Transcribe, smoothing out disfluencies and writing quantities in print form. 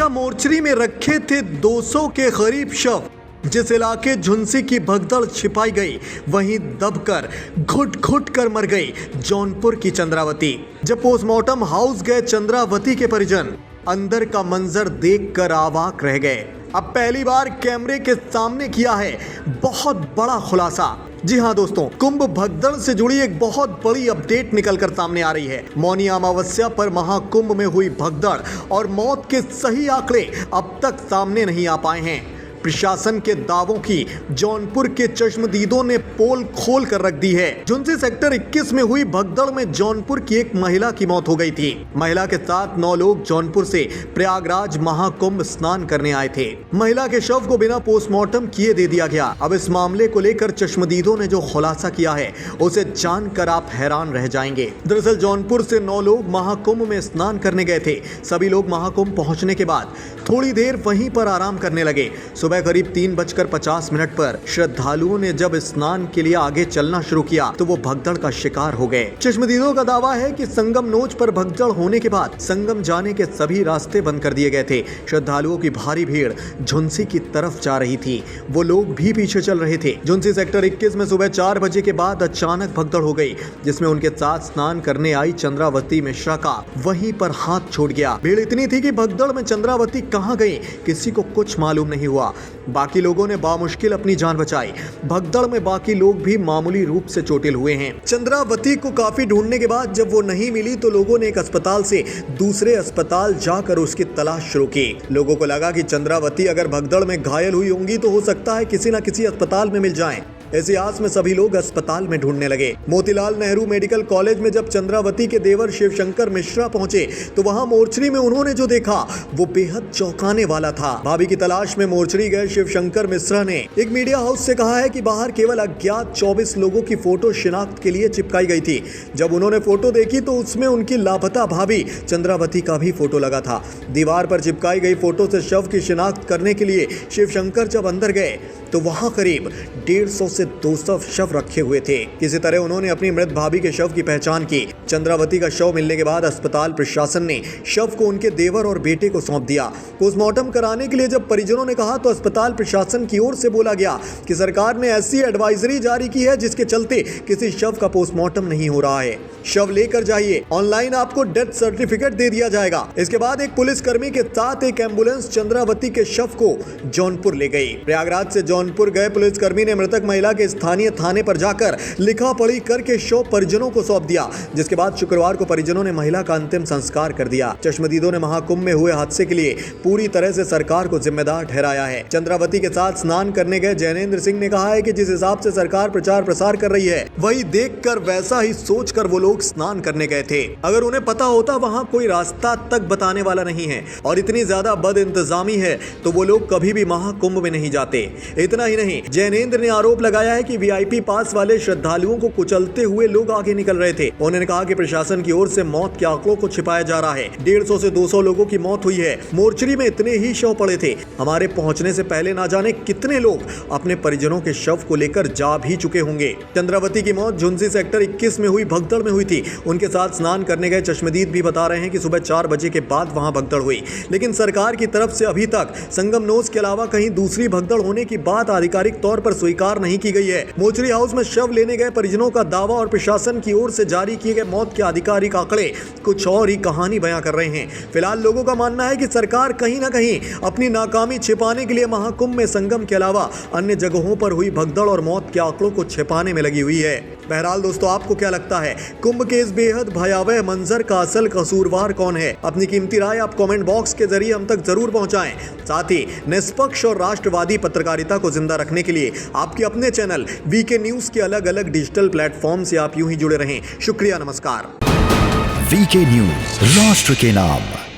क्या मोर्चरी में रखे थे 200 के करीब शव। जिस इलाके झुंसी की भगदड़ छिपाई गई वहीं दबकर घुट घुट कर मर गई जौनपुर की चंद्रावती। जब पोस्टमार्टम हाउस गए चंद्रावती के परिजन अंदर का मंजर देखकर अवाक रह गए। अब पहली बार कैमरे के सामने किया है बहुत बड़ा खुलासा। जी हां दोस्तों, कुंभ भगदड़ से जुड़ी एक बहुत बड़ी अपडेट निकलकर सामने आ रही है। मौनी अमावस्या पर महाकुंभ में हुई भगदड़ और मौत के सही आंकड़े अब तक सामने नहीं आ पाए हैं। प्रशासन के दावों की जौनपुर के चश्मदीदों ने पोल खोल कर रख दी है। झुंसी सेक्टर 21 में हुई भगदड़ में जौनपुर की एक महिला की मौत हो गई थी। महिला के साथ 9 लोग जौनपुर से प्रयागराज महाकुंभ स्नान करने आए थे। महिला के शव को बिना पोस्टमार्टम किए दे दिया गया। अब इस मामले को लेकर चश्मदीदों ने जो खुलासा किया है उसे जानकर आप हैरान रह जाएंगे। दरअसल जौनपुर से 9 लोग महाकुंभ में स्नान करने गए थे। सभी लोग महाकुंभ पहुंचने के बाद थोड़ी देर वहीं पर आराम करने लगे। सुबह करीब 3:50 पर श्रद्धालुओं ने जब स्नान के लिए आगे चलना शुरू किया तो वो भगदड़ का शिकार हो गए। चश्मदीदों का दावा है कि संगम नोच पर भगदड़ होने के बाद संगम जाने के सभी रास्ते बंद कर दिए गए थे। श्रद्धालुओं की भारी भीड़ झुंसी की तरफ जा रही थी, वो लोग भी पीछे चल रहे थे। झुंसी सेक्टर 21 में सुबह 4 बजे के बाद अचानक भगदड़ हो गई, जिसमें उनके साथ स्नान करने आई चंद्रावती मिश्रा का वहीं पर हाथ छूट गया। भीड़ इतनी थी कि भगदड़ में चंद्रावती कहां गई किसी को कुछ मालूम नहीं हुआ। बाकी लोगों ने बामुश्किल अपनी जान बचाई। भगदड़ में बाकी लोग भी मामूली रूप से चोटिल हुए हैं। चंद्रावती को काफी ढूंढने के बाद जब वो नहीं मिली तो लोगों ने एक अस्पताल से दूसरे अस्पताल जाकर उसकी तलाश शुरू की। लोगों को लगा कि चंद्रावती अगर भगदड़ में घायल हुई होंगी तो हो सकता है किसी न किसी अस्पताल में मिल जाएं। ऐसी आस में सभी लोग अस्पताल में ढूंढने लगे। मोतीलाल नेहरू मेडिकल कॉलेज में जब चंद्रावती के देवर शिवशंकर मिश्रा पहुंचे तो वहां मोर्चरी में उन्होंने जो देखा वो बेहद चौंकाने वाला था। भाभी की तलाश में मोर्चरी गए शिवशंकर मिश्रा ने एक मीडिया हाउस से कहा है कि बाहर केवल अज्ञात 24 लोगों की फोटो शिनाख्त के लिए चिपकाई गई थी। जब उन्होंने फोटो देखी तो उसमें उनकी लापता भाभी चंद्रावती का भी फोटो लगा था। दीवार पर चिपकाई गई फोटो से शव की शिनाख्त करने के लिए शिवशंकर जब अंदर गए तो वहां करीब 150 से 200 शव रखे हुए थे। किसी तरह उन्होंने अपनी मृत भाभी के शव की पहचान की। चंद्रावती का शव मिलने के बाद अस्पताल प्रशासन ने शव को उनके देवर और बेटे को सौंप दिया। पोस्टमार्टम कराने के लिए जब परिजनों ने कहा तो अस्पताल प्रशासन की ओर से बोला गया कि सरकार ने ऐसी एडवाइजरी जारी की है जिसके चलते किसी शव का पोस्टमार्टम नहीं हो रहा है। शव लेकर जाइए, ऑनलाइन आपको डेथ सर्टिफिकेट दे दिया जाएगा। इसके बाद एक पुलिसकर्मी के साथ एक एम्बुलेंस चंद्रावती के शव को जौनपुर ले गई। प्रयागराज से जौनपुर गए पुलिसकर्मी ने मृतक महिला के स्थानीय थाने पर जाकर लिखा पढ़ी करके शव परिजनों को सौंप दिया, जिसके बाद शुक्रवार को परिजनों ने महिला का अंतिम संस्कार कर दिया। चश्मदीदों ने महाकुंभ में हुए हादसे के लिए पूरी तरह से सरकार को जिम्मेदार ठहराया है। चंद्रावती के साथ स्नान करने गए जैनेन्द्र सिंह ने कहा है कि जिस हिसाब से सरकार प्रचार प्रसार कर रही है वही देखकर वैसा ही सोचकर वो लोग स्नान करने गए थे। अगर उन्हें पता होता वहां कोई रास्ता तक बताने वाला नहीं है और इतनी ज्यादा बद इंतजामी है तो वो लोग कभी भी महाकुंभ में नहीं जाते। इतना ही नहीं, जैनेन्द्र ने आरोप लगाया है कि वीआईपी पास वाले श्रद्धालुओं को कुचलते हुए लोग आगे निकल रहे थे। उन्होंने कहा कि प्रशासन की ओर से मौत के आंकड़ों को छिपाया जा रहा है। 150 से 200 लोगों की मौत हुई है। मोर्चरी में इतने ही शव पड़े थे। हमारे पहुंचने से पहले ना जाने कितने लोग अपने परिजनों के शव को लेकर जा भी चुके होंगे। चंद्रावती की मौत झुंसी सेक्टर 21 में हुई भगदड़ में हुई थी। उनके साथ स्नान करने गए चश्मदीद भी बता रहे हैं कि सुबह 4 बजे के बाद वहां भगदड़ हुई, लेकिन सरकार की तरफ से अभी तक संगम नोच के अलावा कहीं दूसरी भगदड़ होने की बात आधिकारिक तौर पर स्वीकार नहीं की गई है। मोर्चरी हाउस में शव लेने गए परिजनों का दावा और प्रशासन की ओर से जारी किए गए मौत के आधिकारिक आंकड़े कुछ और ही कहानी बयां कर रहे हैं। फिलहाल लोगों का मानना है कि सरकार कहीं ना कहीं अपनी नाकामी छिपाने के लिए महाकुंभ में संगम के अलावा अन्य जगहों पर हुई भगदड़ और मौत के आंकड़ों को छिपाने में लगी हुई है। बहरहाल दोस्तों, आपको क्या लगता है कुंभ के इस बेहद भयावह मंजर का असल कसूरवार कौन है? अपनी कीमती राय आप कमेंट बॉक्स के जरिए हम तक जरूर पहुंचाएं। साथ ही निष्पक्ष और राष्ट्रवादी पत्रकारिता को जिंदा रखने के लिए आपके अपने चैनल वीके न्यूज के अलग अलग डिजिटल प्लेटफॉर्म से आप यूं ही जुड़े रहें। शुक्रिया, नमस्कार। वीके न्यूज, राष्ट्र के नाम।